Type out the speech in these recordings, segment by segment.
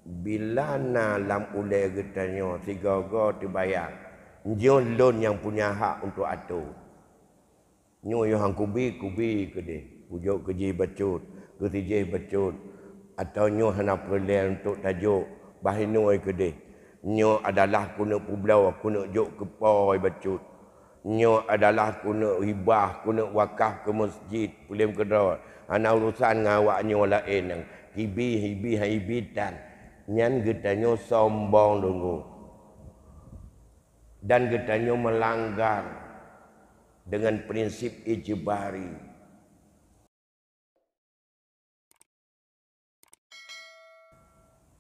bila na lam ulai getanyo tiga-tiga dibayar. Nyo loan yang punya hak untuk atur. Nyo yang hang kubi ke dia. Pujuk keji bacut, ketijih bacut. Atau nyo hana perlel untuk tajuk bahinoi ke dia. Nyo adalah kuna publau, kuna juk kepoi bacut. Nyo adalah kuna hibah, kuna wakaf ke masjid, pulim kedua. Ana urusan ngawak nyo lain yang hibitan. Nyan getanyo sombong dulu. Dan getanyo melanggar dengan prinsip ijbari.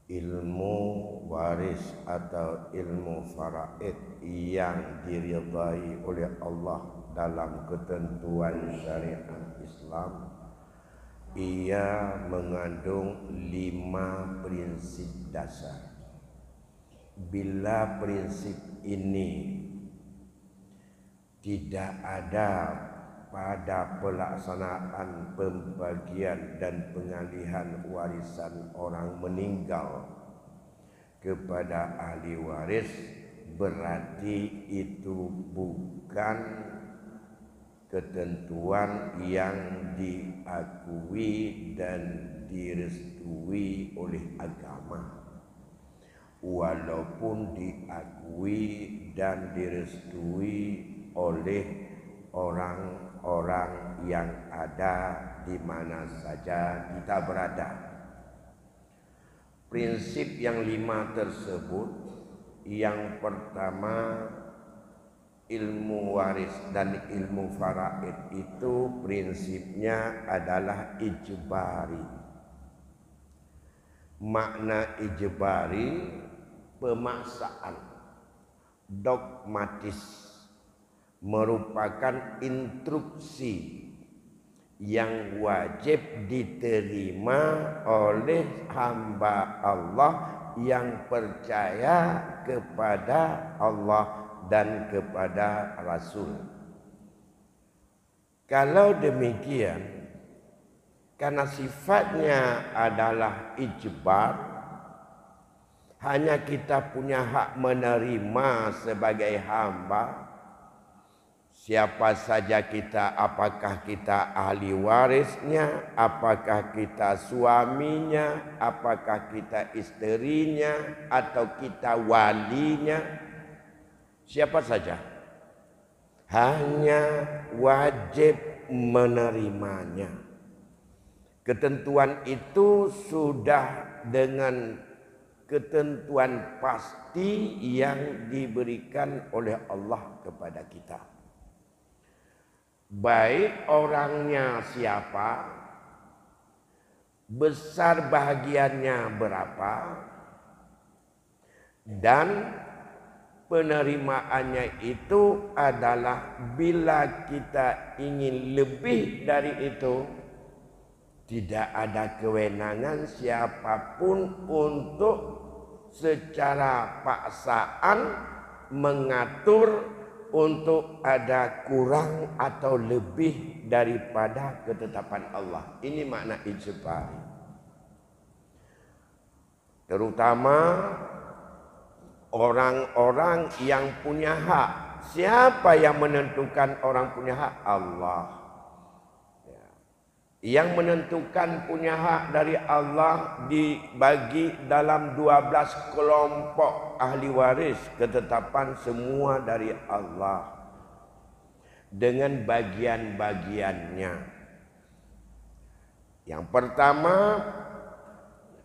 Ilmu waris atau ilmu faraid yang diridai oleh Allah dalam ketentuan syariat Islam, ia mengandung 5 prinsip dasar. Bila prinsip ini tidak ada pada pelaksanaan pembagian dan pengalihan warisan orang meninggal kepada ahli waris, berarti itu bukan ketentuan yang diakui dan direstui oleh agama. Walaupun diakui dan direstui oleh orang-orang yang ada di mana saja kita berada. Prinsip yang 5 tersebut, yang pertama ilmu waris dan ilmu faraid itu prinsipnya adalah ijbari. Makna ijbari pemaksaan, dogmatis, merupakan instruksi yang wajib diterima oleh hamba Allah yang percaya kepada Allah dan kepada Rasul. Kalau demikian, karena sifatnya adalah ijbar, hanya kita punya hak menerima sebagai hamba. Siapa saja kita, apakah kita ahli warisnya, apakah kita suaminya, apakah kita isterinya, atau kita walinya, siapa saja, hanya wajib menerimanya. Ketentuan itu sudah dengan ketentuan pasti yang diberikan oleh Allah kepada kita. Baik orangnya siapa, besar bahagiannya berapa, dan penerimaannya itu adalah bila kita ingin lebih dari itu, tidak ada kewenangan siapapun untuk secara paksaan mengatur untuk ada kurang atau lebih daripada ketetapan Allah. Ini makna ijbari. Terutama orang-orang yang punya hak. Siapa yang menentukan orang punya hak? Allah. Yang menentukan punya hak dari Allah dibagi dalam 12 kelompok ahli waris, ketetapan semua dari Allah dengan bagian-bagiannya. Yang pertama,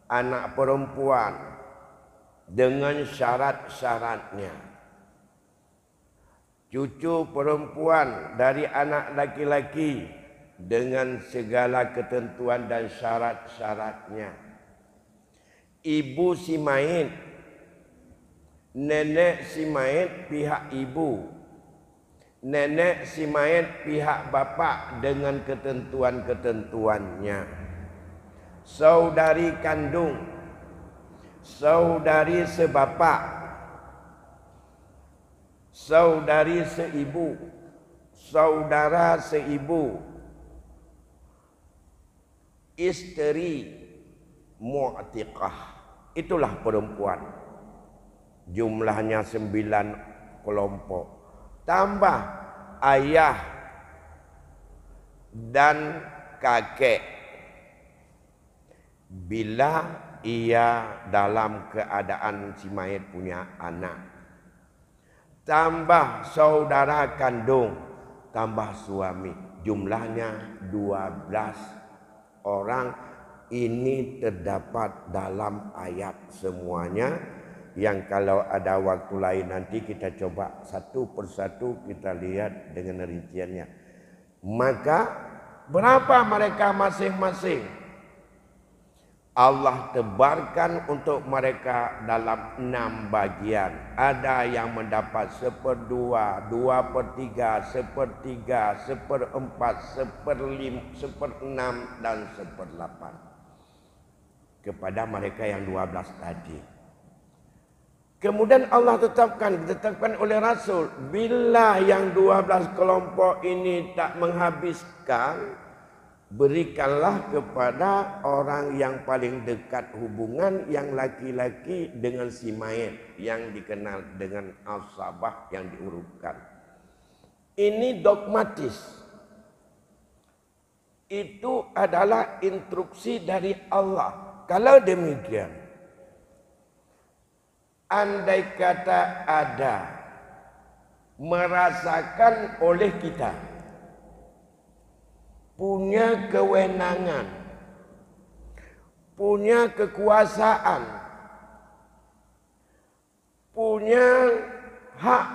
anak perempuan dengan syarat-syaratnya. Cucu perempuan dari anak laki-laki dengan segala ketentuan dan syarat-syaratnya. Ibu si mayit, nenek si mayit pihak ibu, nenek si mayit pihak bapak dengan ketentuan-ketentuannya. Saudari kandung, saudari sebapak, saudari seibu, saudara seibu, isteri mu'tiqah, Itulah perempuan. Jumlahnya 9 kelompok. Tambah ayah dan kakek. Bila ia dalam keadaan si mayat punya anak. Tambah saudara kandung. Tambah suami. Jumlahnya 12 orang. Ini terdapat dalam ayat semuanya. Yang kalau ada waktu lain nanti kita coba satu persatu kita lihat dengan rinciannya. Maka berapa mereka masing-masing? Allah tebarkan untuk mereka dalam 6 bagian. Ada yang mendapat 1/2, 2/3, 1/3, 1/4, 1/6 dan 1/8. Kepada mereka yang 12 tadi. Kemudian Allah ditetapkan oleh Rasul. Bila yang 12 kelompok ini tak menghabiskan, berikanlah kepada orang yang paling dekat hubungan yang laki-laki dengan si mayat yang dikenal dengan asabah yang diurutkan. Ini dogmatis. Itu adalah instruksi dari Allah. Kalau demikian, andai kata ada merasakan oleh kita punya kewenangan, punya kekuasaan, punya hak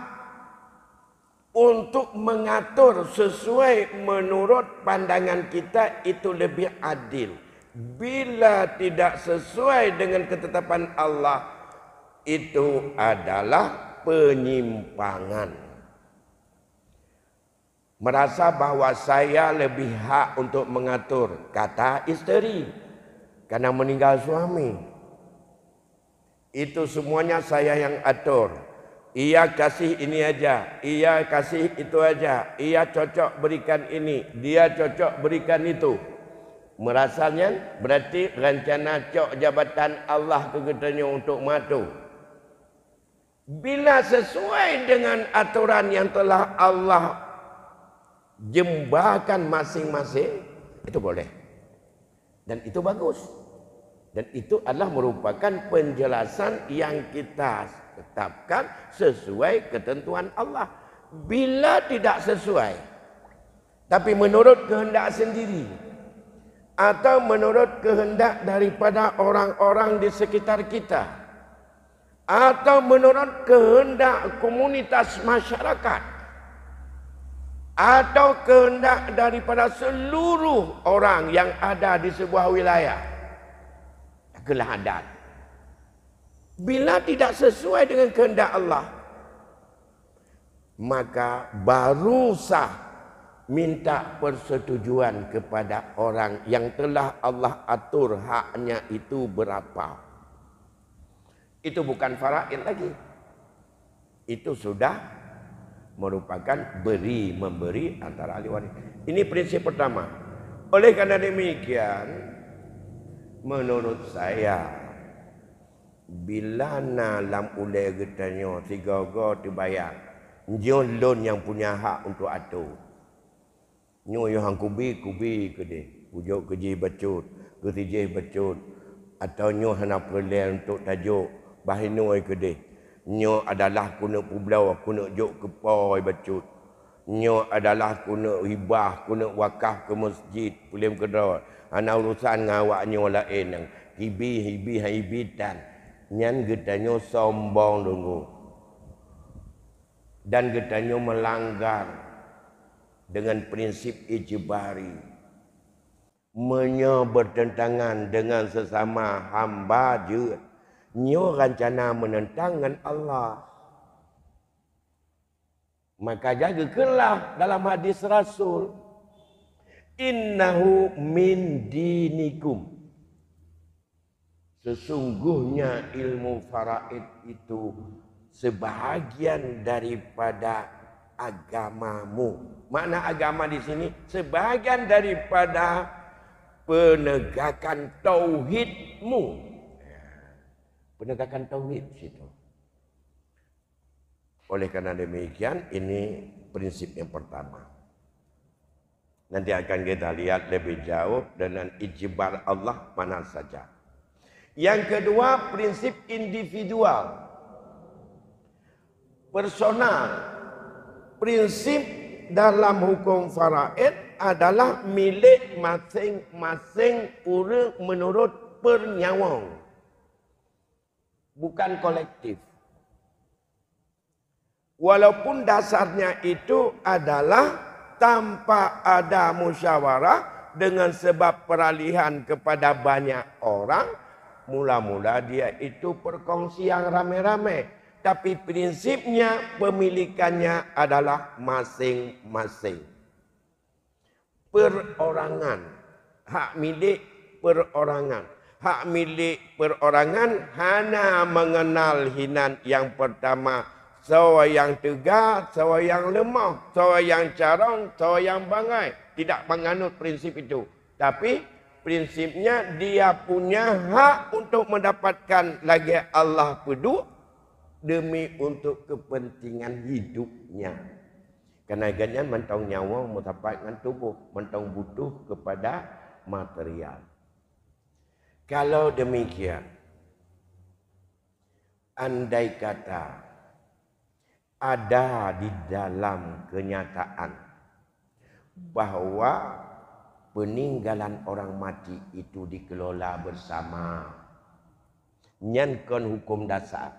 untuk mengatur sesuai menurut pandangan kita, itu lebih adil. Bila tidak sesuai dengan ketetapan Allah, itu adalah penyimpangan. Merasa bahwa saya lebih hak untuk mengatur, kata isteri, karena meninggal suami. Itu semuanya saya yang atur. Ia kasih ini aja, ia kasih itu aja, ia cocok berikan ini, dia cocok berikan itu. Merasanya berarti rencana cok jabatan Allah kegetanya untuk matu. Bila sesuai dengan aturan yang telah Allah jembakan masing-masing, itu boleh. Dan itu bagus. Dan itu adalah merupakan penjelasan yang kita tetapkan sesuai ketentuan Allah. Bila tidak sesuai, tapi menurut kehendak sendiri, atau menurut kehendak daripada orang-orang di sekitar kita, atau menurut kehendak komunitas masyarakat, atau kehendak daripada seluruh orang yang ada di sebuah wilayah, keadaan. Bila tidak sesuai dengan kehendak Allah, maka baru sah minta persetujuan kepada orang yang telah Allah atur haknya itu berapa. Itu bukan faraid lagi. Itu sudah merupakan beri-memberi antara ahli waris. Ini prinsip pertama. Oleh karena demikian, menurut saya, bila lam ulai getanya tiga-tiga dibayar, nyon lon yang punya hak untuk atur. Nyo yang kubi ke dia, pujuk keji bacut, ketijih bacut, atau nyo hana perle untuk tajuk bahinoi ke dia. Nyo adalah kuna publau, kuna jok kepoi bacut. Nyo adalah kuna hibah, kuna wakaf ke masjid, pulim kedua. Ana urusan ngawak nyo lain yang hibi hibitan. Nyan getanyo sombong dulu. Dan getanyo melanggar dengan prinsip ijbari, bertentangan dengan sesama hamba je. Nyo rencana menentang dengan Allah. Maka jagakanlah dalam hadis Rasul, innahu min dinikum. Sesungguhnya ilmu faraid itu sebahagian daripada agamamu. Makna agama di sini sebahagian daripada penegakan tauhidmu. penegakan tauhid situ. Oleh karena demikian, ini prinsip yang pertama. Nanti akan kita lihat lebih jauh dengan ijbar Allah mana saja. Yang kedua, prinsip individual. Personal. Prinsip dalam hukum faraid adalah milik masing-masing orang menurut pernyawa. Bukan kolektif. Walaupun dasarnya itu adalah tanpa ada musyawarah dengan sebab peralihan kepada banyak orang, mula-mula dia itu perkongsian rame-rame. Tapi prinsipnya pemilikannya adalah masing-masing. Perorangan, hak milik perorangan. Hak milik perorangan hanya mengenal hinan yang pertama. Sawa yang tegar, sawa yang lemah, sawa yang carang, sawa yang bangai. Tidak menganut prinsip itu. Tapi prinsipnya dia punya hak untuk mendapatkan lagi Allah peduk demi untuk kepentingan hidupnya. Karena ganyan mentang nyawa mutapak dengan tubuh, mentang butuh kepada material. Kalau demikian, andai kata ada di dalam kenyataan bahawa peninggalan orang mati itu dikelola bersama, nyankan hukum dasar,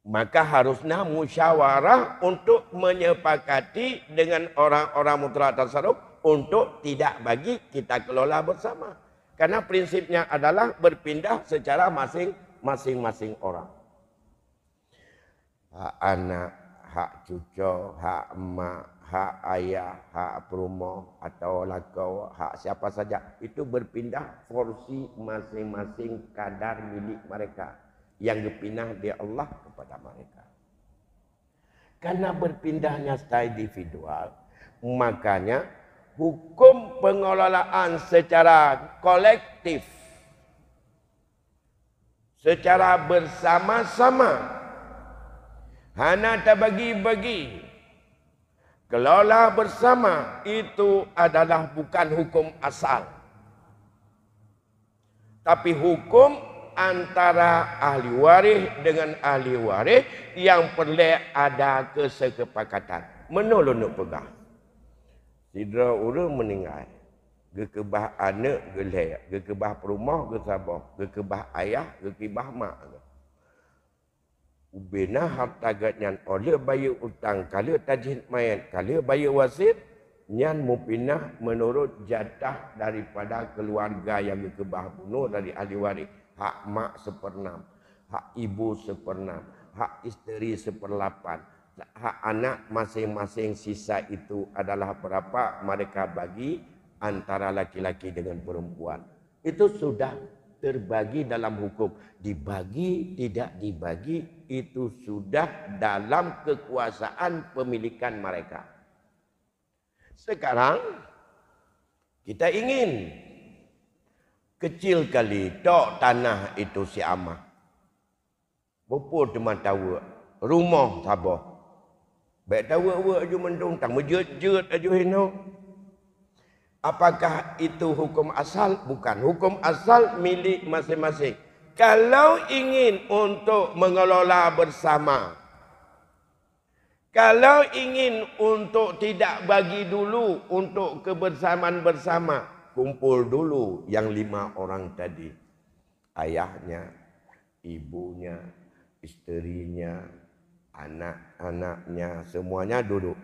maka harusnya musyawarah untuk menyepakati dengan orang-orang mutlak tasarruf untuk tidak bagi kita kelola bersama. Karena prinsipnya adalah berpindah secara masing-masing orang. Hak anak, hak cucu, hak emak, hak ayah, hak perumah atau lakau, hak siapa saja. Itu berpindah porsi masing-masing kadar milik mereka. Yang dipindah di Allah kepada mereka. Karena berpindahnya secara individual, makanya hukum pengelolaan secara kolektif, secara bersama-sama, hana tak bagi-bagi, kelola bersama, itu adalah bukan hukum asal. Tapi hukum antara ahli waris dengan ahli waris yang perlu ada kesepakatan. Menolong pegang. Sidra orang meninggal. Gekebah anak gelai, gekebah perumah gesabah, gekebah ayah, gekebah mak. Ubina harta gatnyan oleh bayar utang, kalau tajid mayat, kalau bayar wasit, nyan mupinah menurut jatah daripada keluarga yang gekebah bunuh dari ahli waris. Hak mak 1/6, hak ibu 1/6, hak isteri 1/8, hak anak masing-masing sisa itu adalah berapa mereka bagi antara laki-laki dengan perempuan. Itu sudah terbagi dalam hukum. Dibagi, tidak dibagi, itu sudah dalam kekuasaan pemilikan mereka. Sekarang kita ingin kecil kali tok tanah itu si amah. Bopor teman tahu rumah sabah. Baik tahu aju mendung tang mejut-jut aju hino. Apakah itu hukum asal? Bukan. Hukum asal milik masing-masing. Kalau ingin untuk mengelola bersama, kalau ingin untuk tidak bagi dulu untuk kebersamaan bersama, kumpul dulu yang 5 orang tadi. Ayahnya, ibunya, isterinya, anak-anaknya, semuanya duduk.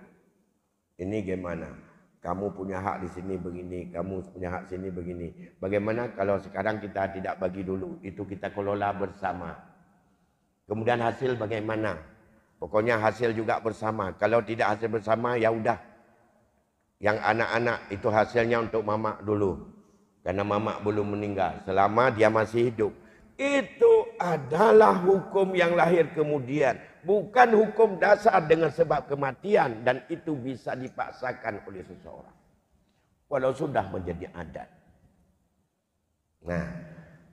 Ini gimana? Kamu punya hak di sini begini, kamu punya hak sini begini. Bagaimana kalau sekarang kita tidak bagi dulu, itu kita kelola bersama. Kemudian hasil bagaimana? Pokoknya hasil juga bersama. Kalau tidak hasil bersama, ya udah. Yang anak-anak itu hasilnya untuk mamak dulu. Karena mamak belum meninggal. Selama dia masih hidup. Itu adalah hukum yang lahir kemudian. Bukan hukum dasar dengan sebab kematian. Dan itu bisa dipaksakan oleh seseorang. Walau sudah menjadi adat. Nah,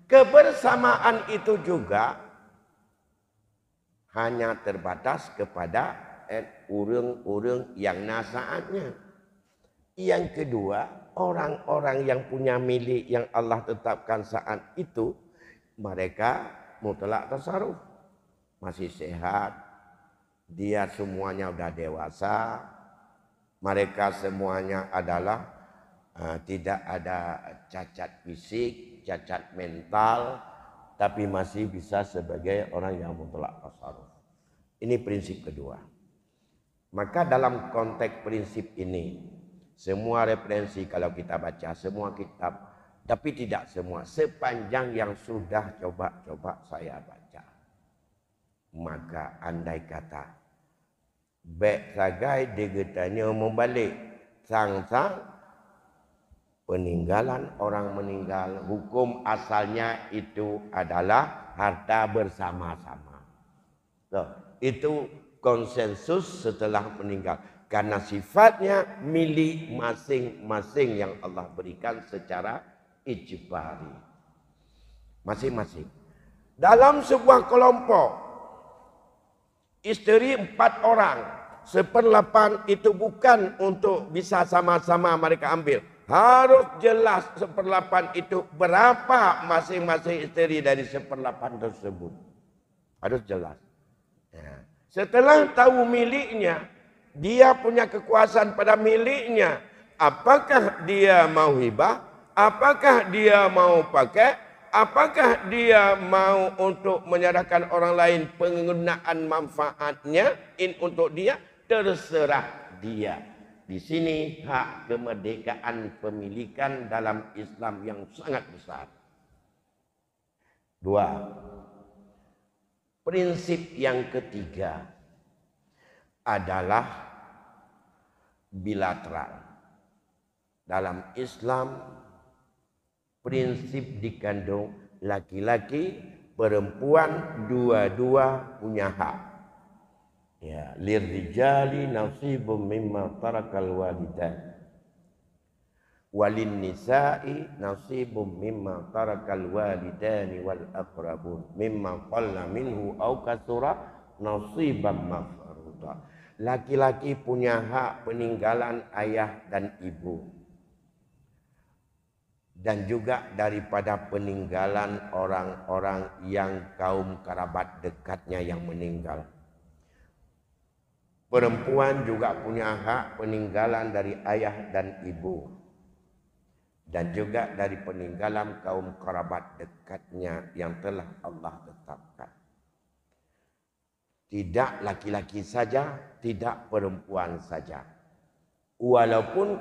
Kebersamaan itu juga hanya terbatas kepada orang-orang yang nasaatnya. Yang kedua, orang-orang yang punya milik yang Allah tetapkan saat itu, mereka mutlak tasarruf. Masih sehat, dia semuanya sudah dewasa, mereka semuanya adalah tidak ada cacat fisik, cacat mental, tapi masih bisa sebagai orang yang mutlak tasarruf. Ini prinsip kedua. Maka dalam konteks prinsip ini, semua referensi kalau kita baca, semua kitab, tapi tidak semua, sepanjang yang sudah coba-coba saya baca, maka andai kata baik sagai digetanya membalik sang-sang peninggalan orang meninggal, hukum asalnya itu adalah harta bersama-sama. Itu konsensus setelah meninggal. Karena sifatnya milik masing-masing yang Allah berikan secara ijbari. Masing-masing. Dalam sebuah kelompok, isteri 4 orang, 1/8 itu bukan untuk bisa sama-sama mereka ambil. Harus jelas 1/8 itu berapa masing-masing isteri dari 1/8 tersebut. Harus jelas. Ya. Setelah tahu miliknya, dia punya kekuasaan pada miliknya. Apakah dia mau hibah? Apakah dia mau pakai? Apakah dia mau untuk menyerahkan orang lain penggunaan manfaatnya untuk dia? Terserah dia. Di sini hak kemerdekaan pemilikan dalam Islam yang sangat besar. 2. Prinsip yang ketiga adalah bilateral. Dalam Islam, prinsip dikandung laki-laki, perempuan dua-dua punya hak. Ya, lirrijali nasibum mimma tarakal walidan. Walin nisa'i nasibum mimma tarakal walidani wal aqrabun mimma qalla minhu aw katsura nasiban mafruḍa. Laki-laki punya hak peninggalan ayah dan ibu. Dan juga daripada peninggalan orang-orang yang kaum kerabat dekatnya yang meninggal. Perempuan juga punya hak peninggalan dari ayah dan ibu. Dan juga dari peninggalan kaum kerabat dekatnya yang telah Allah tetapkan. Tidak laki-laki saja, tidak perempuan saja. Walaupun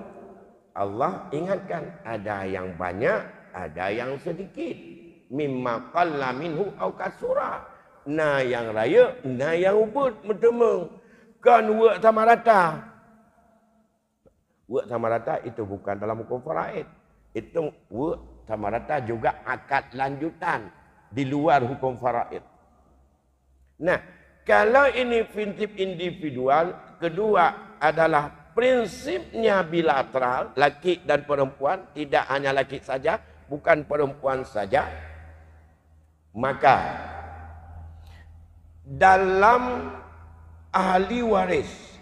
Allah ingatkan, ada yang banyak, ada yang sedikit. Mimma qalla minhu aw kasura. Na yang raya, na yang ubud, mentemeng. Kan wa sama rata. Wa sama rata itu bukan dalam hukum faraid. Itu wa sama rata juga akad lanjutan di luar hukum faraid. Nah, kalau ini prinsip individual, kedua adalah prinsipnya bilateral, laki dan perempuan, tidak hanya laki saja, bukan perempuan saja. Maka dalam ahli waris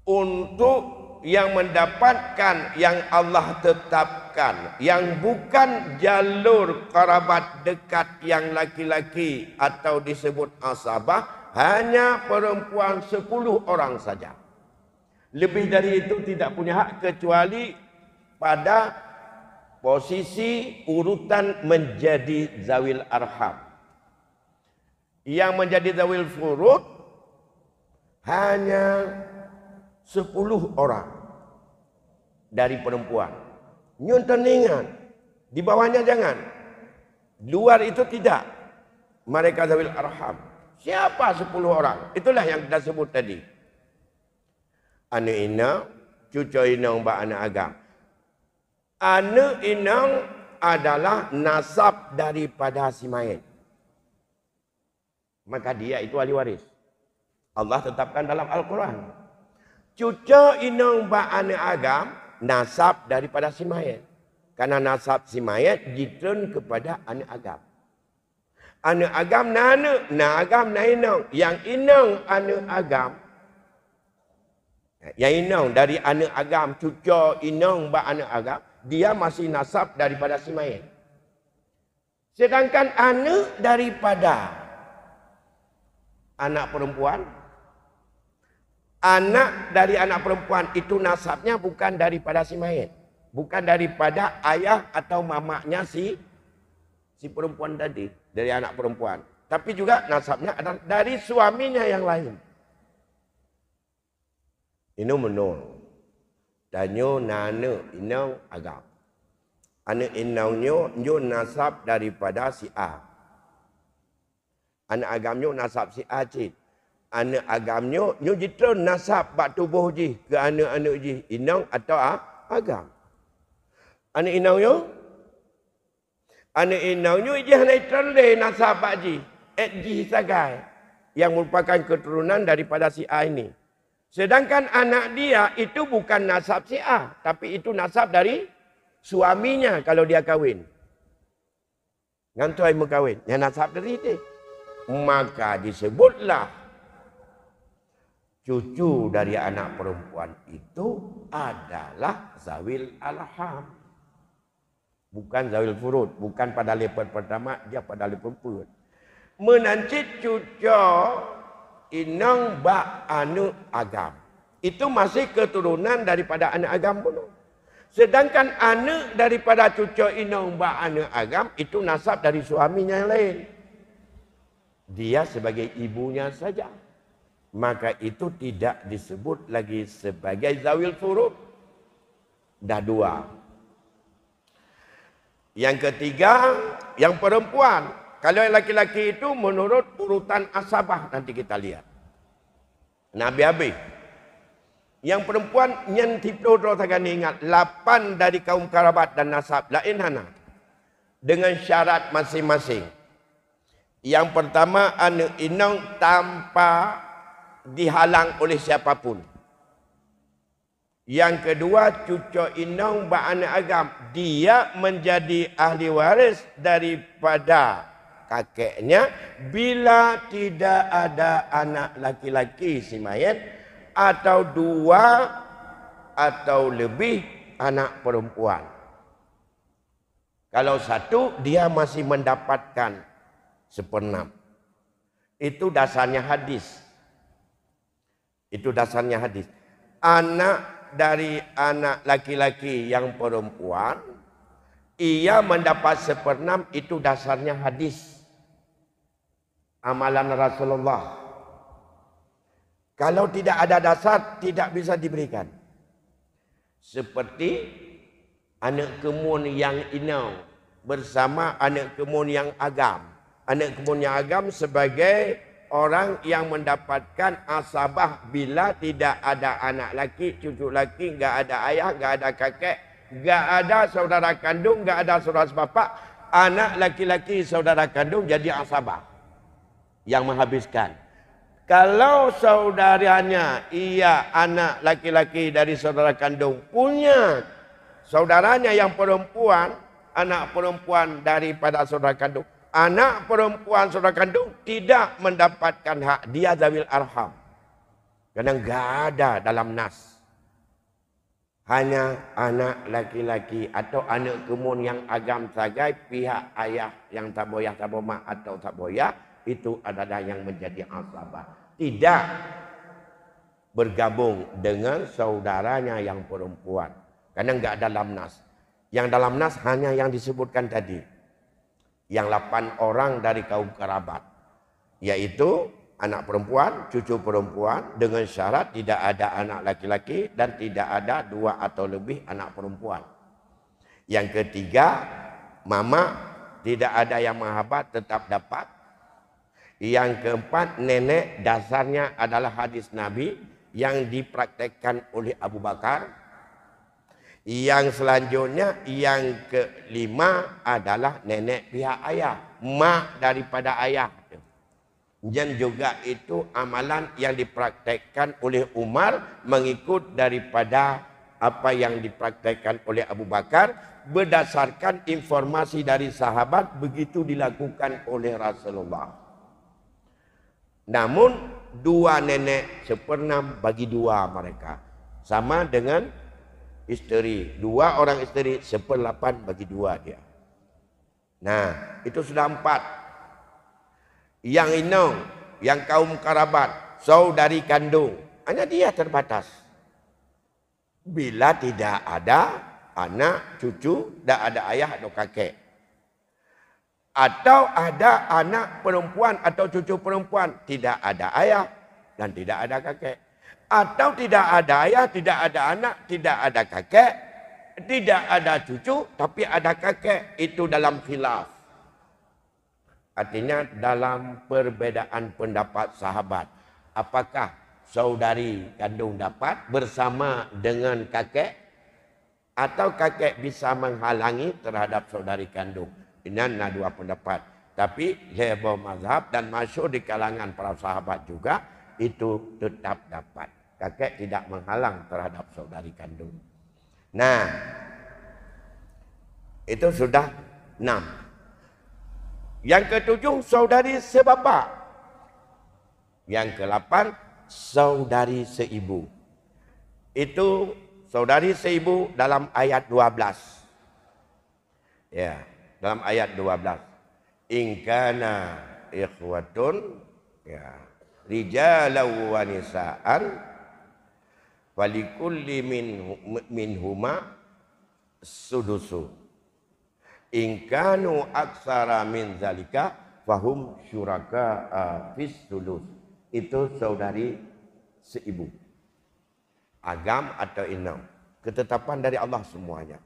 untuk yang mendapatkan yang Allah tetapkan, yang bukan jalur kerabat dekat yang laki-laki atau disebut asabah, hanya perempuan 10 orang saja. Lebih dari itu tidak punya hak kecuali pada posisi urutan menjadi zawil arham. Yang menjadi zawil furud hanya 10 orang dari perempuan. Nyunteningan. Di bawahnya jangan. Luar itu tidak. Mereka zawil arham. Siapa 10 orang? Itulah yang kita sebut tadi. Anak inang, cucu inang, mbak anak agam. Anak inang adalah nasab daripada si mayit. Maka dia itu ahli waris. Allah tetapkan dalam Al-Quran. Cucu inang, mbak anak agam, nasab daripada si mayit. Karena nasab si mayat jitren kepada anak agam. Anak agam na agam na inong. Yang inong anak agam. Yang inong dari anak agam, cucu inong ba anak agam, dia masih nasab daripada si mayat. Sedangkan anak daripada anak perempuan, anak dari anak perempuan itu nasabnya bukan daripada si mayat. Bukan daripada ayah atau mamaknya si perempuan tadi. Dari anak perempuan. Tapi juga nasabnya adalah dari suaminya yang lain. Ini menol. Danyo nane inang agam. Anak inangnya nyo nasab daripada si A. Anak agamnya nasab si A cik. Anak agamnya nyo jitron nasab bak tubuh ji ke anak-anak ji. Inang atau agam. Anak inangnya ijih naitran le nasab bak ji. Ji sagai. Yang merupakan keturunan daripada si A ini. Sedangkan anak dia itu bukan nasab si A. Tapi itu nasab dari suaminya kalau dia kahwin. Ngantoi mau kahwin. Yang nasab dari itu. Maka disebutlah. Cucu dari anak perempuan itu adalah zawil alham. Bukan zawil furud. Bukan pada lepas pertama. Dia pada lepas perempuan. Menancit cucu inang ba anu agam. Itu masih keturunan daripada anak agam pun. Sedangkan anak daripada cucu inang ba anu agam itu nasab dari suaminya yang lain. Dia sebagai ibunya saja. Maka itu tidak disebut lagi sebagai zawil furud. Dah dua. Yang ketiga, yang perempuan. Kalau yang laki-laki itu menurut urutan asabah. Nanti kita lihat. Nabi habis. Yang perempuan yang tiplo akan ingat. 8 dari kaum kerabat dan nasab. Lain hana. Dengan syarat masing-masing. Yang pertama, anak inang tanpa dihalang oleh siapapun. Yang kedua, cucu inang ba anak agam. Dia menjadi ahli waris daripada kakeknya bila tidak ada anak laki-laki si mayat atau 2 atau lebih anak perempuan. Kalau 1 dia masih mendapatkan 1/6. Itu dasarnya hadis. Itu dasarnya hadis. Anak dari anak laki-laki yang perempuan, ia mendapat 1/6 itu dasarnya hadis. Amalan Rasulullah. Kalau tidak ada dasar, tidak bisa diberikan. Seperti anak kemun yang inau bersama anak kemun yang agam. Anak kemun yang agam sebagai orang yang mendapatkan asabah bila tidak ada anak laki, cucu laki, enggak ada ayah, enggak ada kakek, enggak ada saudara kandung, enggak ada saudara sebapak. Anak laki-laki saudara kandung jadi asabah yang menghabiskan. Kalau saudaranya ia anak laki-laki dari saudara kandung punya saudaranya yang perempuan, anak perempuan daripada saudara kandung, anak perempuan saudara kandung tidak mendapatkan hak, dia zawil arham. Karena enggak ada dalam nas. Hanya anak laki-laki atau anak kemun yang agam sagai pihak ayah yang tak boyah, tak bomak atau tak boyah, itu adalah yang menjadi asabah. Tidak bergabung dengan saudaranya yang perempuan. Karena enggak dalam nas. Yang dalam nas hanya yang disebutkan tadi. Yang 8 orang dari kaum kerabat. Yaitu anak perempuan, cucu perempuan. Dengan syarat tidak ada anak laki-laki dan tidak ada 2 atau lebih anak perempuan. Yang ketiga, mama tidak ada yang mahabat tetap dapat. Yang keempat, nenek dasarnya adalah hadis Nabi yang dipraktekkan oleh Abu Bakar. Yang selanjutnya, yang kelima adalah nenek pihak ayah, mak daripada ayah. Dan juga itu amalan yang dipraktekkan oleh Umar mengikut daripada apa yang dipraktekkan oleh Abu Bakar. berdasarkan informasi dari sahabat, begitu dilakukan oleh Rasulullah. Namun dua nenek seperenam bagi dua mereka. Sama dengan isteri. Dua orang isteri seperdelapan bagi dua dia. Nah, itu sudah 4. Yang inong, yang kaum kerabat, saudari kandung, hanya dia terbatas. Bila tidak ada anak, cucu, tidak ada ayah atau kakek. Atau ada anak perempuan atau cucu perempuan, tidak ada ayah dan tidak ada kakek. Atau tidak ada ayah, tidak ada anak, tidak ada kakek, tidak ada cucu, tapi ada kakek. Itu dalam khilaf. Artinya dalam perbedaan pendapat sahabat. Apakah saudari kandung dapat bersama dengan kakek? Atau kakek bisa menghalangi terhadap saudari kandung? Ini adalah dua pendapat. Tapi lebar mazhab dan masyhur di kalangan para sahabat juga, itu tetap dapat. Kakek tidak menghalang terhadap saudari kandung. Nah, itu sudah 6. Yang ke-7, saudari sebapa. Yang ke-8, saudari seibu. Itu saudari seibu dalam ayat 12. Ya, dalam ayat 12. In kana ikhwatun, ya, rijalan wa nisaan, walikulli minhuma sudusu. In kanu aksara min zalika fahum syuraka fis sulus. Itu saudari seibu. Agam atau inam. Ketetapan dari Allah semuanya.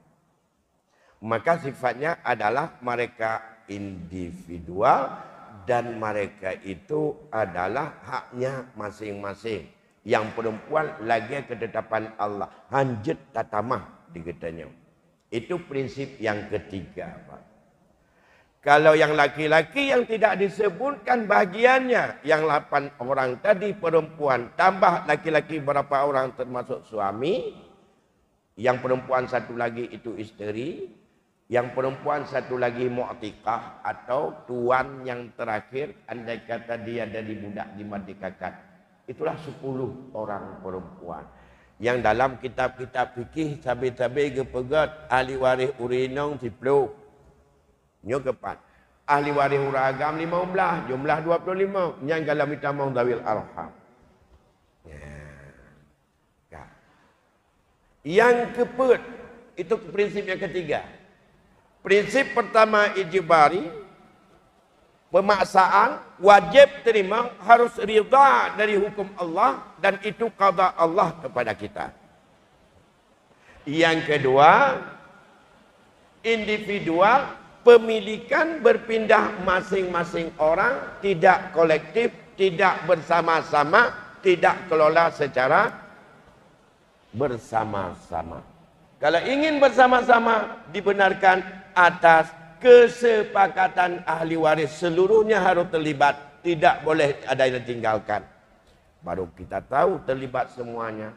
Maka sifatnya adalah mereka individual dan mereka itu adalah haknya masing-masing. Yang perempuan lagi ketetapan Allah. Hanjit tatamah dikatanya. Itu prinsip yang ketiga, Pak. Kalau yang laki-laki yang tidak disebutkan bagiannya, yang 8 orang tadi perempuan, tambah laki-laki berapa orang termasuk suami, yang perempuan 1 lagi itu isteri, yang perempuan 1 lagi mu'tikah atau tuan yang terakhir, andai kata dia dari budak dimerdekakan. Itulah 10 orang perempuan. Yang dalam kitab-kitab fikih cabai-cabai gepegat ahli waris urinong 10. Nyo kepat. Ahli waris uragam 15, jumlah 25. Yang dalam itamang dawil arham. Ya. Yang keempat, itu prinsip yang ketiga. Prinsip pertama ijibari, pemaksaan, wajib terima, harus rida dari hukum Allah dan itu qada Allah kepada kita. Yang kedua, individual, pemilikan berpindah masing-masing orang, tidak kolektif, tidak bersama-sama, tidak kelola secara bersama-sama. Kalau ingin bersama-sama, dibenarkan atas kesepakatan ahli waris, seluruhnya harus terlibat, tidak boleh ada yang ditinggalkan. Baru kita tahu terlibat semuanya.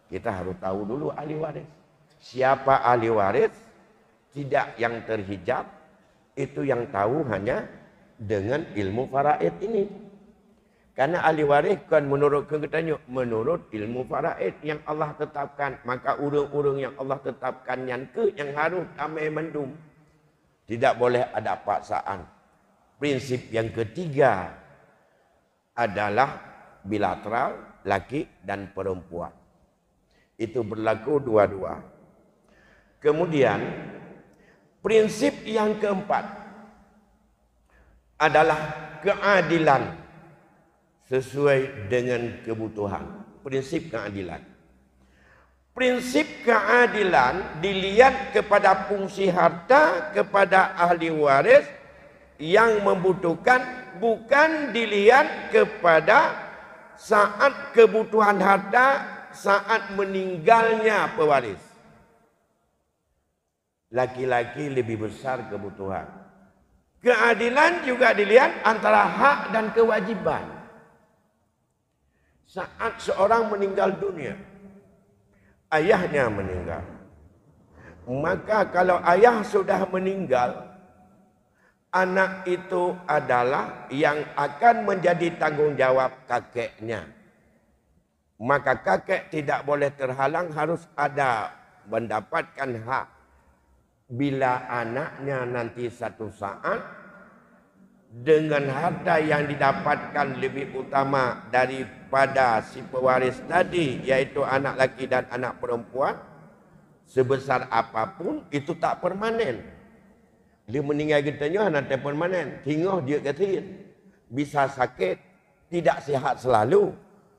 Kita harus tahu dulu ahli waris. Siapa ahli waris? Tidak yang terhijab, itu yang tahu hanya dengan ilmu faraid ini. Karena ahli waris kan menurut kegetanya, menurut ilmu faraid yang Allah tetapkan. Maka urung-urung yang Allah tetapkan yang harus amai mendum. Tidak boleh ada paksaan. Prinsip yang ketiga adalah bilateral, laki dan perempuan. Itu berlaku dua-dua. Kemudian, prinsip yang keempat adalah keadilan sesuai dengan kebutuhan. Prinsip keadilan. Prinsip keadilan dilihat kepada fungsi harta kepada ahli waris yang membutuhkan, bukan dilihat kepada saat kebutuhan harta, saat meninggalnya pewaris. Laki-laki lebih besar kebutuhan. Keadilan juga dilihat antara hak dan kewajiban. Saat seorang meninggal dunia, ayahnya meninggal, Maka kalau ayah sudah meninggal, anak itu adalah yang akan menjadi tanggungjawab kakeknya. Maka kakek tidak boleh terhalang, harus ada mendapatkan hak. Bila anaknya nanti satu saat dengan harta yang didapatkan lebih utama daripada si pewaris tadi, yaitu anak laki dan anak perempuan, sebesar apapun itu tak permanen. Dia meninggal getanya nanti permanen. Tinggal dia kata bisa sakit, tidak sihat selalu.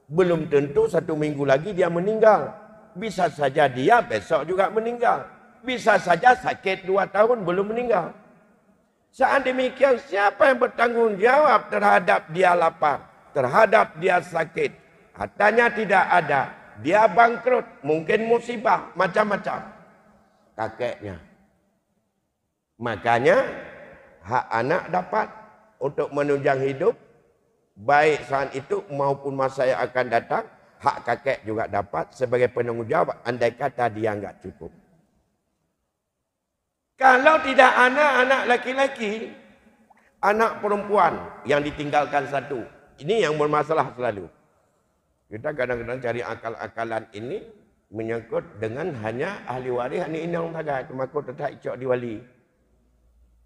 Belum tentu 1 minggu lagi dia meninggal. Bisa saja dia besok juga meninggal. Bisa saja sakit 2 tahun belum meninggal. Saat demikian, siapa yang bertanggung jawab terhadap dia lapar, terhadap dia sakit, hartanya tidak ada, dia bangkrut, mungkin musibah, macam-macam. Kakeknya. Makanya hak anak dapat untuk menunjang hidup, baik saat itu maupun masa yang akan datang. Hak kakek juga dapat sebagai penanggung jawab andai kata dia enggak cukup. Kalau tidak anak laki-laki, anak perempuan yang ditinggalkan satu, ini yang bermasalah selalu. Kita kadang-kadang cari akal-akalan ini menyangkut dengan hanya ahli waris, ini yang tagai, maka tetap icok diwali.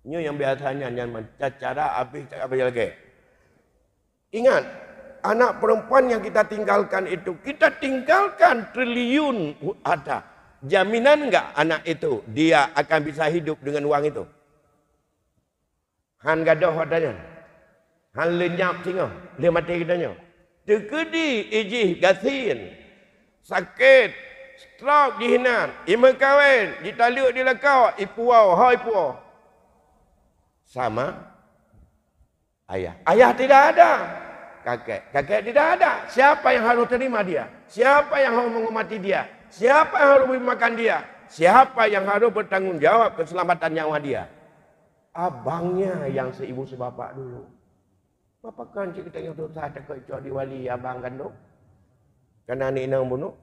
Ini yang biasanya yang cara habis apa lagi. Ingat, anak perempuan yang kita tinggalkan itu, kita tinggalkan triliun ada. Jaminan enggak anak itu dia akan bisa hidup dengan uang itu? Han gadoh adanya. Han lenyap singa, dia mati katanya. Tekedi ijih gasin. Sakit, stroke dihinan, ima kawin, ditaluk di lekau, ipuau, hai ipuau. Sama ayah. Ayah tidak ada. Kakek tidak ada. Siapa yang harus terima dia? Siapa yang harus menghormati dia? Siapa yang harus memberi makan dia? Siapa yang harus bertanggung jawab keselamatan nyawa dia? Abangnya yang seibu sebapak dulu. Apa kan kita yang dosa tak kecok diwali abang kandung? Karena ni nang bunuh.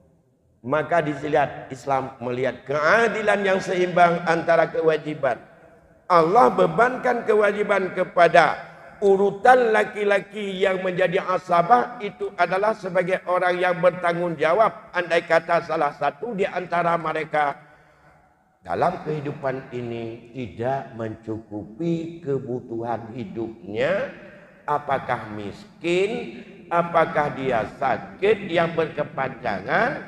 Maka dilihat Islam melihat keadilan yang seimbang antara kewajiban. Allah bebankan kewajiban kepada urutan laki-laki yang menjadi asabah itu adalah sebagai orang yang bertanggung jawab. Andai kata salah satu di antara mereka dalam kehidupan ini tidak mencukupi kebutuhan hidupnya, apakah miskin, apakah dia sakit yang berkepanjangan,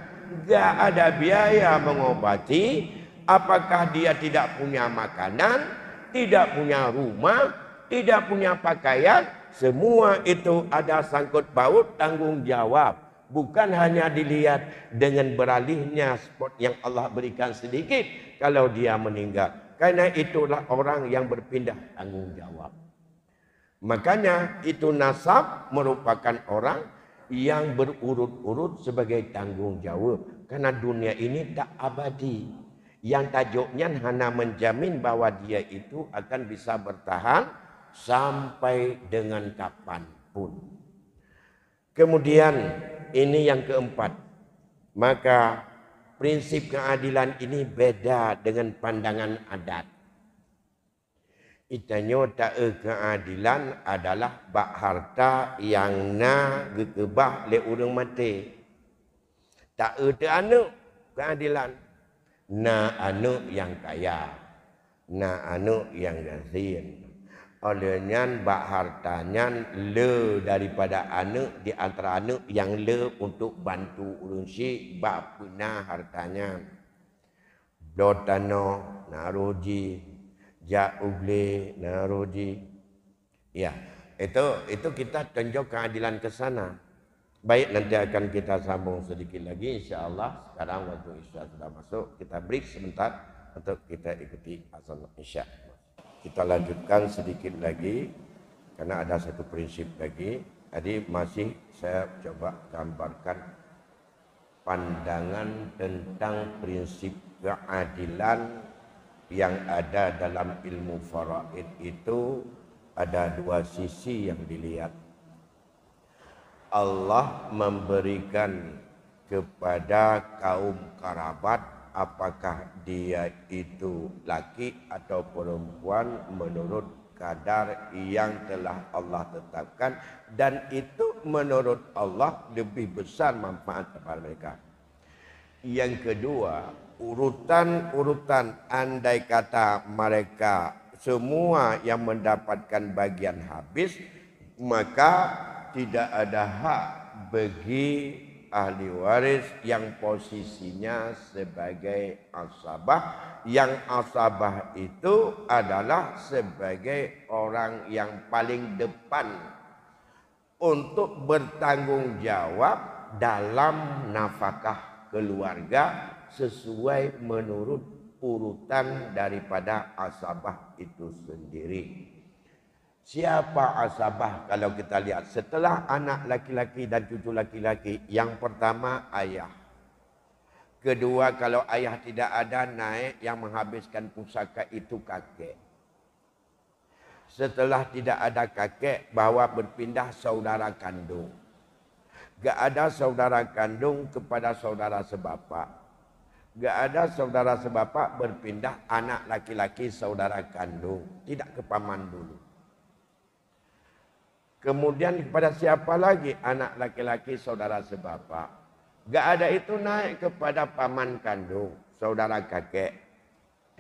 gak ada biaya mengobati, apakah dia tidak punya makanan, tidak punya rumah, tidak punya pakaian, semua itu ada sangkut paut tanggung jawab. Bukan hanya dilihat dengan beralihnya spot yang Allah berikan sedikit kalau dia meninggal. Karena itulah orang yang berpindah tanggung jawab. Makanya itu nasab merupakan orang yang berurut-urut sebagai tanggung jawab. Karena dunia ini tak abadi. Yang tajuknya hanya menjamin bahwa dia itu akan bisa bertahan sampai dengan kapanpun. Kemudian ini yang keempat. Maka prinsip keadilan ini beda dengan pandangan adat. Itanya tak keadilan adalah bak harta yang na gekebah le urang mati. Tak anu keadilan. Na anu yang kaya, na anu yang gasin. Olehnya bak hartanya le daripada anu di antara anu yang le untuk bantu urang si bak punah hartanya. Dotano naroji, ja uble naroji. Ya, itu kita tunjuk keadilan ke sana. Baik, nanti akan kita sambung sedikit lagi insya-Allah. Sekarang waktu isya sudah masuk, kita break sebentar untuk kita ikuti azan isya. Kita lanjutkan sedikit lagi karena ada satu prinsip lagi. Tadi masih saya coba gambarkan pandangan tentang prinsip keadilan yang ada dalam ilmu faraid itu ada dua sisi yang dilihat. Allah memberikan kepada kaum kerabat apakah dia itu laki atau perempuan menurut kadar yang telah Allah tetapkan, dan itu menurut Allah lebih besar manfaat kepada mereka. Yang kedua, urutan-urutan andai kata mereka semua yang mendapatkan bagian habis, maka tidak ada hak bagi ahli waris yang posisinya sebagai asabah. Yang asabah itu adalah sebagai orang yang paling depan untuk bertanggung jawab dalam nafkah keluarga sesuai menurut urutan daripada asabah itu sendiri. Siapa asabah kalau kita lihat setelah anak laki-laki dan cucu laki-laki? Yang pertama ayah. Kedua, kalau ayah tidak ada, naik yang menghabiskan pusaka itu kakek. Setelah tidak ada kakek, bawa berpindah saudara kandung. Gak ada saudara kandung kepada saudara sebapak. Gak ada saudara sebapak berpindah anak laki-laki saudara kandung. Tidak ke paman dulu. Kemudian kepada siapa lagi? Anak laki-laki saudara sebapak. Gak ada itu, naik kepada paman kandung, saudara kakek,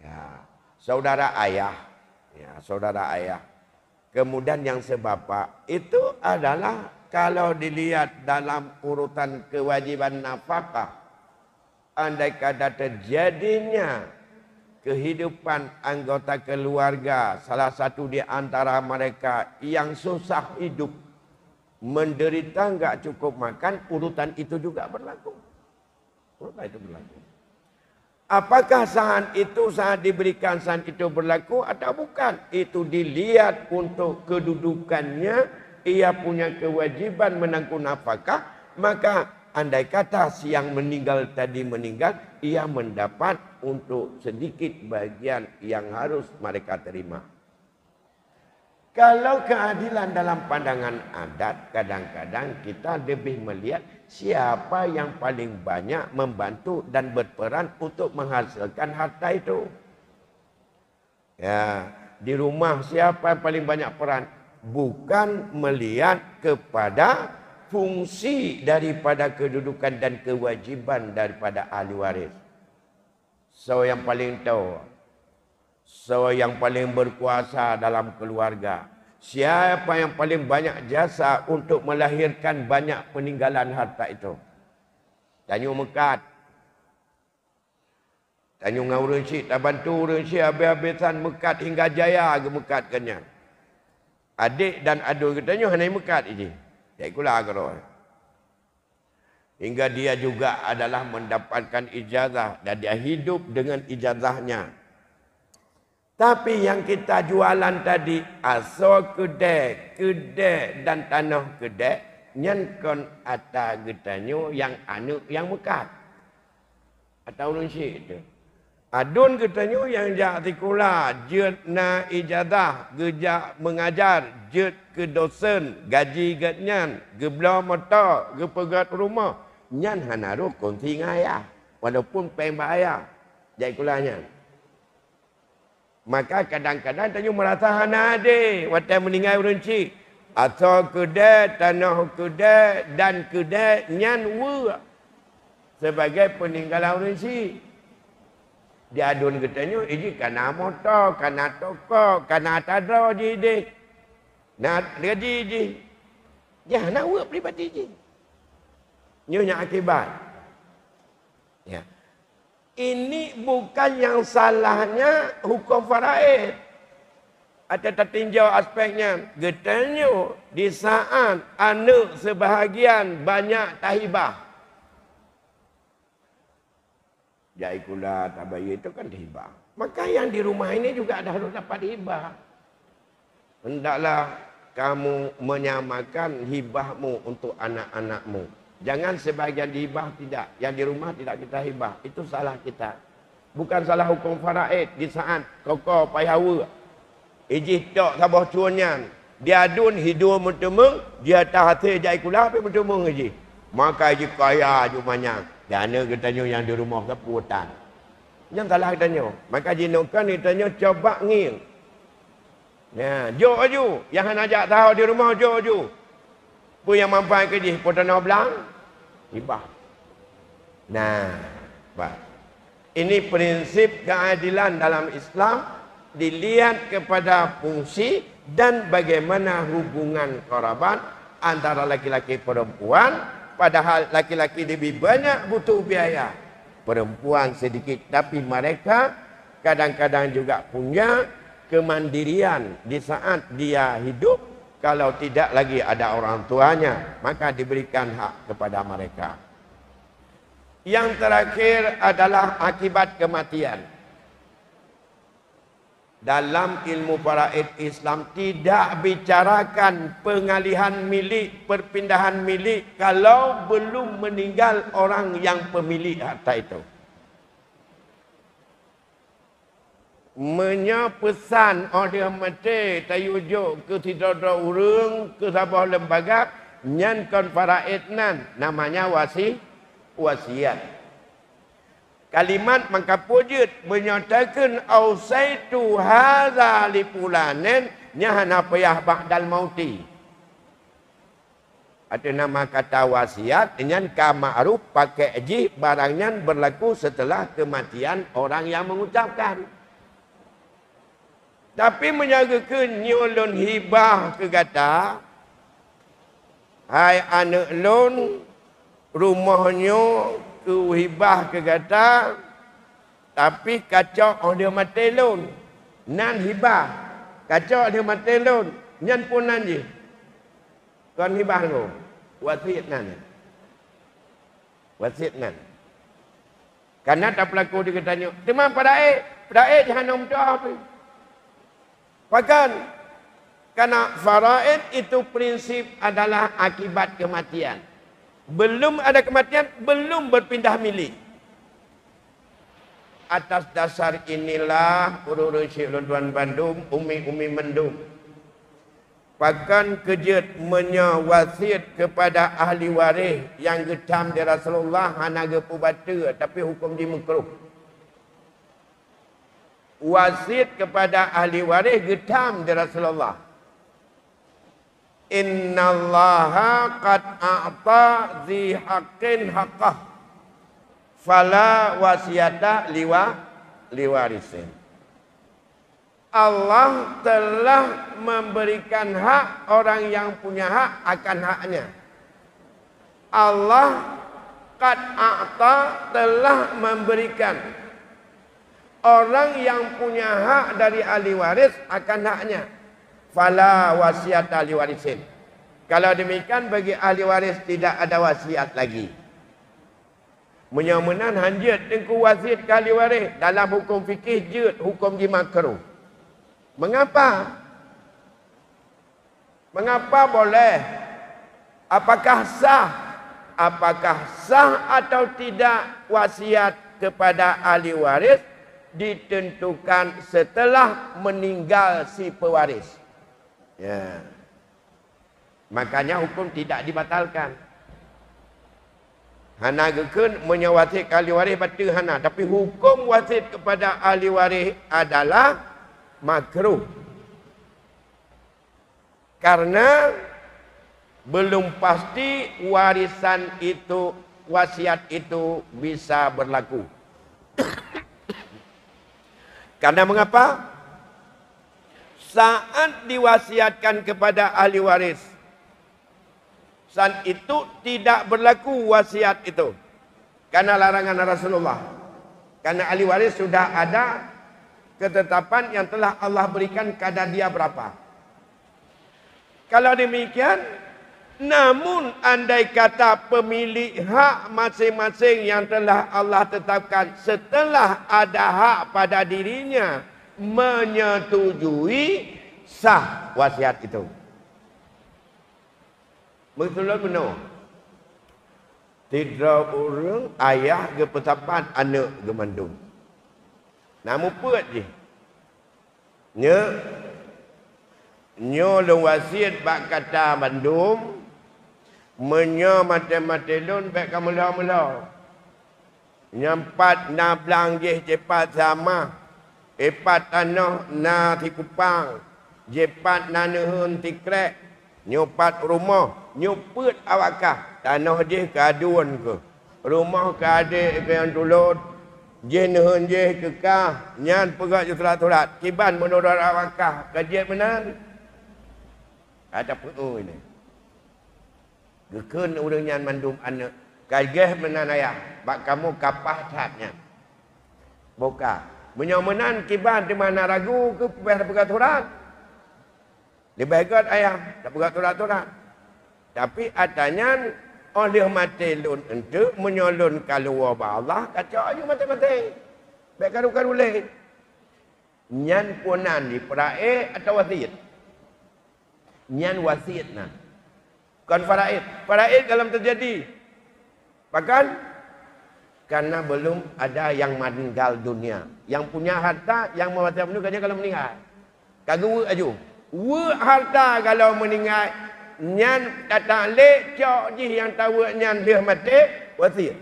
ya, saudara ayah, ya, saudara ayah. Kemudian yang sebapak itu adalah kalau dilihat dalam urutan kewajiban nafkah, andai kata terjadinya kehidupan anggota keluarga, salah satu di antara mereka yang susah hidup, menderita enggak cukup makan, urutan itu juga berlaku. Urutan itu berlaku. Apakah saat itu saat diberikan saat itu berlaku atau bukan? Itu dilihat untuk kedudukannya, ia punya kewajiban menanggung nafkah, maka andai kata si yang meninggal tadi meninggal, ia mendapat untuk sedikit bagian yang harus mereka terima. Kalau keadilan dalam pandangan adat, kadang-kadang kita lebih melihat siapa yang paling banyak membantu dan berperan untuk menghasilkan harta itu. Ya, di rumah siapa yang paling banyak peran? Bukan melihat kepada fungsi daripada kedudukan dan kewajiban daripada ahli waris. So yang paling tahu, so yang paling berkuasa dalam keluarga, siapa yang paling banyak jasa untuk melahirkan banyak peninggalan harta itu? Tanjung Mekat, Tanjung Urun Syed, tak bantu Urun Syed habis-habisan Mekat hingga jaya ke Mekat kenyang. Adik dan adul katanya hanya Mekat ini. Ya ikulah kalau. Hingga dia juga adalah mendapatkan ijazah dan dia hidup dengan ijazahnya. Tapi yang kita jualan tadi, asal kedai dan tanah kedai, nyankon atas getanyo yang anu yang Mekat. Atau Urun Syed itu. Adun getanyo yang jak sekolah, jet na ijazah, gejak mengajar, jet ke dosen, gaji getnyan, gebla mata, gepegat rumah. Nyan hanaru konti ngayah, walaupun pembak ayah. Jadi kulanya. Maka kadang-kadang tanya merasa hana ade, waktu meninggal Urun Syed. Atau kedai, tanah kedai dan kedai nyan wa sebagai peninggalan Urun Syed. Dia adun katanya, ini kana motor, kana toko, kana tadra je. Nak gaji je. Ya, nak buat pribadi je. Nyonya akibat. Ya. Ini bukan yang salahnya hukum faraid. Ada tertinjau aspeknya. Getanya di saat anak sebahagian banyak tahibah. Jaikulah tabayi itu kan hibah. Maka yang di rumah ini juga ada harus dapat hibah. Hendaklah kamu menyamakan hibahmu untuk anak-anakmu. Jangan sebagian dihibah tidak. Yang di rumah tidak kita hibah. Itu salah kita. Bukan salah hukum faraid. Di saat koko payawa. Ijih tok sabah cuanyan. Dia adun hidup mentemung. Dia tak hati jaikulah apa mentemung ijih. Maka ijih kaya aju banyak. Dana katanya yang di rumah keputan. Yang salah tanya. Maka jinukan ditanya coba nging. Ya, jo aju. Yang nak ajak tahu di rumah jo aju. Apa yang mampai ke dia? Potana belang. Hibah. Nah, Pak. Ini prinsip keadilan dalam Islam dilihat kepada fungsi dan bagaimana hubungan kerabat antara laki-laki perempuan, padahal laki-laki lebih banyak butuh biaya. Perempuan sedikit, tapi mereka kadang-kadang juga punya kemandirian di saat dia hidup. Kalau tidak lagi ada orang tuanya, maka diberikan hak kepada mereka. Yang terakhir adalah akibat kematian. Dalam ilmu faraid Islam tidak bicarakan pengalihan milik, perpindahan milik kalau belum meninggal orang yang pemilik harta itu. Menyepesan orang mati tayujuk ke tidak ada urung ke sebuah lembaga nyan kon faraid nan namanya wasiat. Kalimat mengkapujud menyatakan ausaitu hadza li fulanin nyahana payah ba'dal mauti. Ada nama kata wasiat dengan kama'ruf pakai ji barangnya berlaku setelah kematian orang yang mengucapkan. Tapi menyatakan nyolon hibah ke kata hai anak lon rumahnya ku hibah ke kata tapi kacau dia mati lon nan hibah kacau dia mati lon nyan pun nan je kon hibah lo wasiat nan karena tak pelaku dia katanya teman pada jangan doa apa bahkan karena faraid itu prinsip adalah akibat kematian. Belum ada kematian, belum berpindah milik. Atas dasar inilah urus Syekh Tuan Bandung, Umi Mendung. Bahkan kejut menyawasiat kepada ahli waris yang getam di Rasulullah hana gepu batu tapi hukum di makruh. Wasiat kepada ahli waris getam di Rasulullah. Innallaha qad a'ta zi haqqin haqqah fala wasiyata liwarisin. Allah telah memberikan hak orang yang punya hak akan haknya. Allah qad a'ta telah memberikan orang yang punya hak dari ahli waris akan haknya. Fala wasiat ahli warisin. Kalau demikian bagi ahli waris tidak ada wasiat lagi. Menyamanan hanjut tengku wasiat ke ahli waris dalam hukum fikih jut hukum di makruh. Mengapa? Mengapa boleh? Apakah sah? Apakah sah atau tidak wasiat kepada ahli waris ditentukan setelah meninggal si pewaris. Ya. Makanya hukum tidak dibatalkan. Hana gekun menyawasik ahli waris batu hana, tapi hukum wasit kepada ahli waris adalah makruh. Karena belum pasti warisan itu, wasiat itu bisa berlaku. Karena mengapa? Saat diwasiatkan kepada ahli waris, saat itu tidak berlaku wasiat itu. Karena larangan Rasulullah. Karena ahli waris sudah ada ketetapan yang telah Allah berikan kadar dia berapa. Kalau demikian, namun andai kata pemilik hak masing-masing yang telah Allah tetapkan setelah ada hak pada dirinya menyetujui sah wasiat itu. Betul benar. Tidak orang ayah ke petapan anak ke mandung. Namun puat je. Nyo long wasiat bak kata bandung. Menyo mate-mate lon bak kamula-mula. Nyampat na belang je cepat sama. Epat tanah na ti kupang. Jepat na nehun ti krek. Nyopat rumah. Nyuput awakah. Tanah je kaduan ke. Rumah ke adik ke yang tulut. Je nehun je kekah. Nyan pegat je surat-surat. Kiban menurut awakah. Kajian benar. Ada pun ini. Gekun orang nyan mandum anak. Kagih menan ayah. Bak kamu kapah tatnya. Boka. Menyomenan kiban di mana ragu ke pegat surat. Dibaikot ayah. Tak pegat surat-surat. Tapi adanya oleh mati lun untuk menyolon kalau Allah. Kacau aja mati-mati. Baik karu-karu leh. Nyan punan di peraih atau wasiat. Nyan wasiat nah. Bukan faraid. Faraid kalau terjadi. Bahkan karena belum ada yang meninggal dunia. Yang punya harta, yang mewasiat meninggalnya kalau meninggal. Kagum aju. Harta kalau meninggal. Nyan datang lek cok je yang tahu nyan dia mati. Wasiat.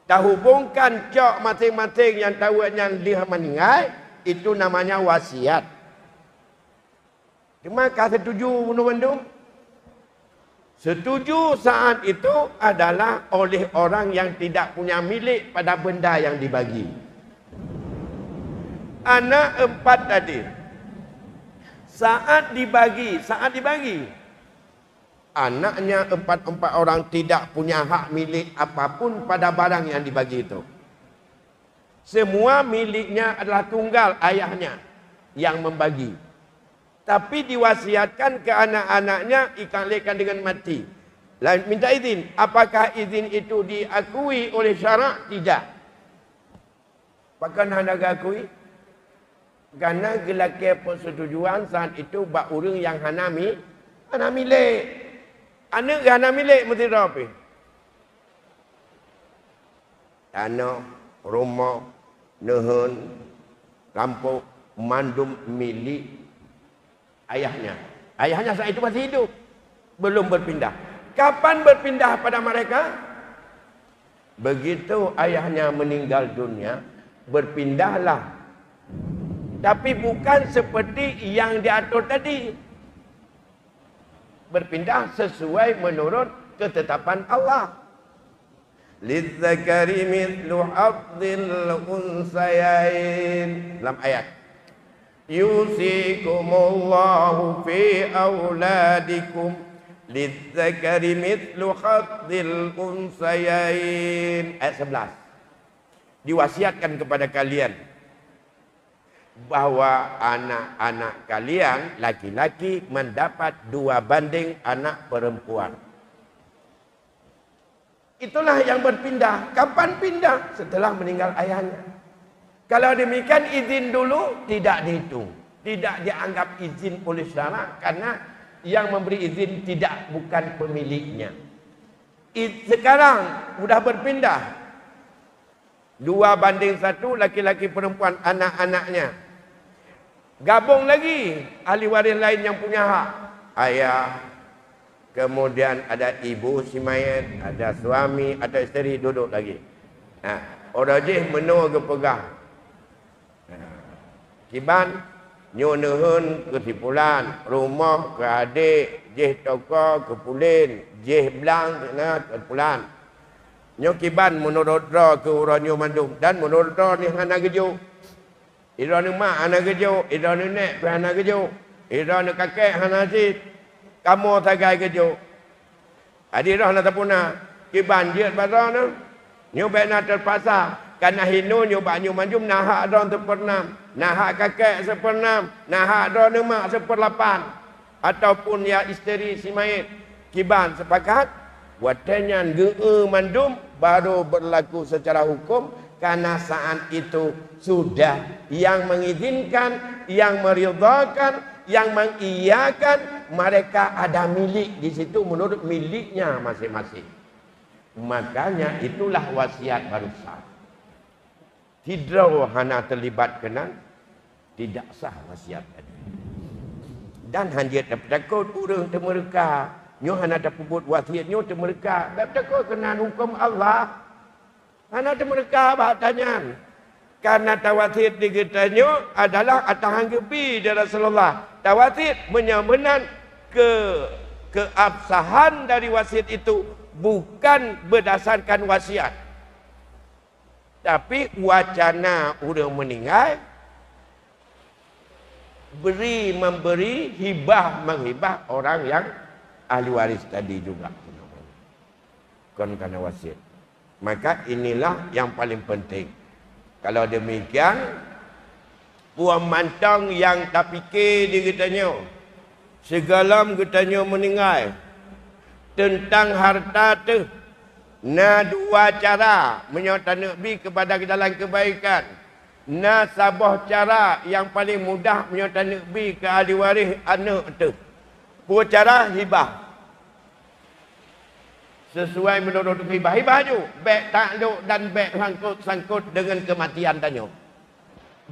Tak hubungkan cok masing-masing yang tahu nyan dia meninggal. Itu namanya wasiat. Cuma kau setuju benda-benda? Setuju saat itu adalah oleh orang yang tidak punya milik pada benda yang dibagi. Anak 4 tadi. Saat dibagi. Anaknya 4 orang tidak punya hak milik apapun pada barang yang dibagi itu. Semua miliknya adalah tunggal ayahnya yang membagi. Tapi diwasiatkan ke anak-anaknya ikan dengan mati. Lain minta izin. Apakah izin itu diakui oleh syarak? Tidak. Apakah nak akui? Karena gelaknya persetujuan saat itu bak orang yang hana milik. Anak hana milik mesti rapi. Tanah, rumah, nehun, kampung, mandum milik ayahnya. Ayahnya saat itu masih hidup. Belum berpindah. Kapan berpindah pada mereka? Begitu ayahnya meninggal dunia, berpindahlah. Tapi bukan seperti yang diatur tadi. Berpindah sesuai menurut ketetapan Allah. Lidzakari mithlu hadzil unsayain. Dalam ayat. Yusikumullahu fi auladikum lidzakari mithlu hadzil unsayain. Ayat 11. Diwasiatkan kepada kalian bahwa anak-anak kalian laki-laki mendapat 2 banding anak perempuan. Itulah yang berpindah. Kapan pindah? Setelah meninggal ayahnya. Kalau demikian izin dulu tidak dihitung. Tidak dianggap izin oleh syarak karena yang memberi izin bukan pemiliknya. Sekarang sudah berpindah. 2 banding 1 laki-laki perempuan anak-anaknya. Gabung lagi ahli waris lain yang punya hak. Ayah, kemudian ada ibu si mayat, ada suami, ada isteri duduk lagi. Orang je menua ke pegang. Kiban nyonehun ke tipulan, rumah ke adik, jeh toko ke pulin, jeh belang ke pulan. Nyo kiban menurut ro ke orang nyo mandum dan menurut ro ni hana gejo. Ira ni mak hana gejo, ira ni nek hana gejo, ira ni kakek hana sit. Kamu tagai gejo. Adi ro hana tapuna. Kiban je bazar no. Nyo bena terpaksa. Karena hinu nyoba nyu manjum nahak don sepernam, nahak kakek sepernam, nahak don mak seperlapan, ataupun ya isteri si mayit. Kiban sepakat, watanya mandum baru berlaku secara hukum karena saat itu sudah yang mengizinkan, yang meridhakan, yang mengiyakan mereka ada milik di situ menurut miliknya masing-masing. Makanya itulah wasiat baru sah. Tidak hana terlibat kena tidak sah wasiat tadi. Dan hanya takut orang temereka. Nyo hana dapat buat wasiat nyo temereka. Tak takut kena hukum Allah. Anak tu mereka bahasanya. Karena tawatir digetanya adalah atahang gebi dari Rasulullah. Tawatir menyamanan keabsahan dari wasiat itu bukan berdasarkan wasiat. Tapi wacana orang meninggal memberi, hibah menghibah orang yang ahli waris tadi juga. Karena wasiat. Maka inilah yang paling penting. Kalau demikian, puan mantang yang tak fikir dia katanya, segalam katanya meninggal tentang harta tu, na dua cara menyatakan bi kepada jalan kebaikan. Na sabah cara yang paling mudah menyatakan bi ke ahli waris anak tu. Dua cara hibah. Sesuai menurut hibah. Hibah tu baik takluk dan baik sangkut dengan kematian tanya.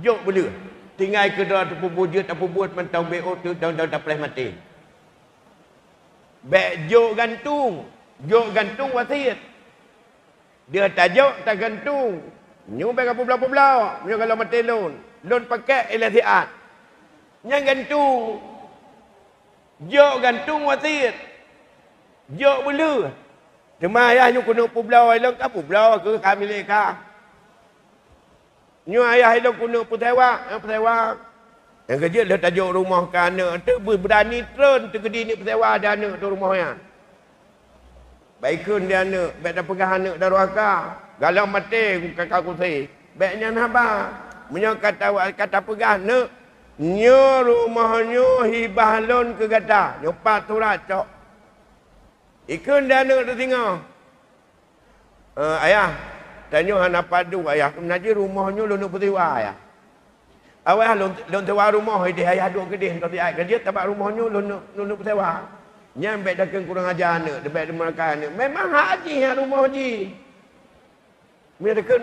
Jok boleh. Tinggal ke dah tu wujud apa buat mentang BO tu dah boleh mati. Baik jok gantung. Jok gantung wasiat. Dia tak jok tak gantung. Nyu baik apa belau-belau. Nyu kalau mati loan. Loan pakai LTR. Yang gantung. Jok gantung wasiat. Jok boleh. Cuma ayah nyu kena pubelau elok ka pubelau ke kami leka. Nyu ayah elok kena pesewa. Yang kerja dah tajuk rumah ke anak tu berani turun tu gedi ni pesewa ada anak tu rumahnya. Baikun dia anak, baik dah pegang anak dah ruaka. Galau mati kakak kursi. Baiknya napa? Menyo kata pegang anak. Nyu rumahnya hibah lon ke gata. Nyu paturat cok. Ikun dah anak tu tengok. Ayah, tanya hana padu ayah. Menaji rumahnya lu nak petiwa ayah. Awak lu tewa rumah dia ayah duk kedih tak tiap kerja tempat rumahnya lu nak petiwa. Yang baik dah kurang ajar anak, dia baik dia makan anak. Memang hak haji hak rumah haji. Mereka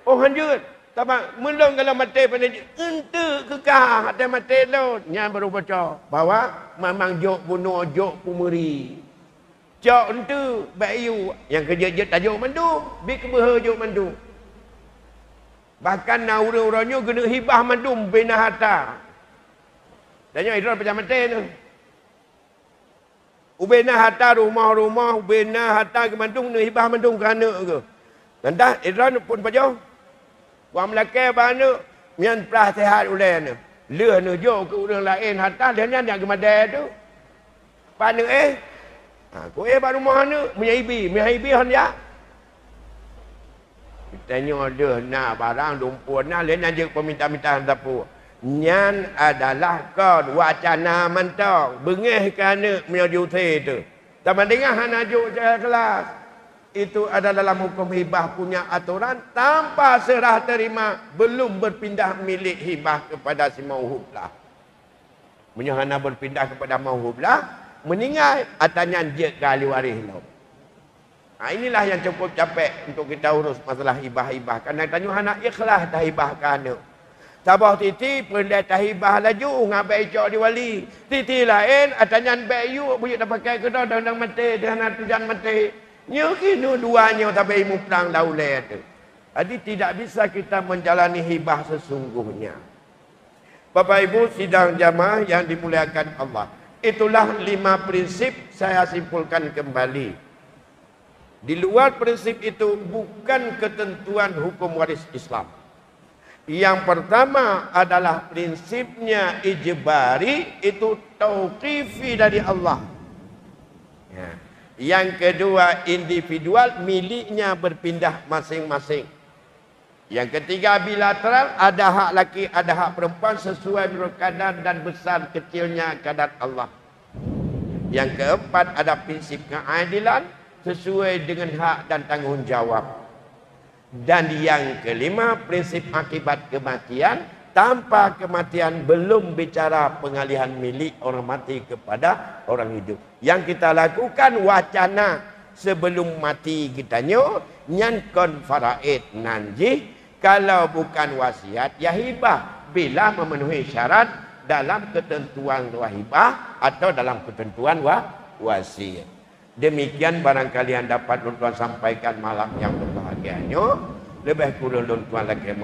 oh hanjut. Tapak melong kalau mati pada ente kekah ada mati lu. Yang baru baca bahwa memang jok bunuh jok pumeri. Cok ente bayu yang kerja je tajuk mandu, bi kebeha jok mandu. Bahkan orang-orangnya kena hibah mandu bina harta. Tanya idra macam mati tu. Ubena harta rumah-rumah, ubena harta ke mandung, ni hibah mandung ke anak ke. Nanti idran pun pajau. Wang Melaka bana, mian pelah sehat ulai ni. Leh ni jo ke orang lain harta, dia ni yang ke madai tu. Pana aku bah rumah ni, menyahibi hanya. Tanya dia nak barang dumpun nak, lain yang peminta-minta tapu. Nyan adalah kon wacana mentang bengih ke anak menyuti tu. Taman dengar hanajuk jaga kelas. Itu adalah dalam hukum hibah punya aturan tanpa serah terima belum berpindah milik hibah kepada si mauhub lah. Menyahana berpindah kepada mauhub lah meninggal atanya dia ke ahli waris lah. Inilah yang cukup capek untuk kita urus masalah hibah-hibah. Karena tanya anak ikhlas dah hibah ke anak. Sabah titi pendai tahibah laju ngabai cok di wali. Titi lain atanya bayu bunyi dah pakai kedai dah mati dengan tujuan mati. Nyo kinu duanya tapi muplang daulai tu. Jadi tidak bisa kita menjalani hibah sesungguhnya. Bapak Ibu sidang jamaah yang dimuliakan Allah. Itulah 5 prinsip saya simpulkan kembali. Di luar prinsip itu bukan ketentuan hukum waris Islam. Yang pertama adalah prinsipnya ijbari, itu tauqifi dari Allah. Ya. Yang kedua individual, miliknya berpindah masing-masing. Yang ketiga bilateral, ada hak laki, ada hak perempuan sesuai menurut kadar dan besar kecilnya kadar Allah. Yang keempat ada prinsip keadilan sesuai dengan hak dan tanggungjawab. Dan yang kelima prinsip akibat kematian, tanpa kematian belum bicara pengalihan milik orang mati kepada orang hidup. Yang kita lakukan wacana sebelum mati kita nyan kon faraid nanji, kalau bukan wasiat ya hibah bila memenuhi syarat dalam ketentuan wahibah atau dalam ketentuan wasiat. Demikian barangkali yang dapat tuan sampaikan malam yang berbahagianya. lebih kurang lon tuan lagi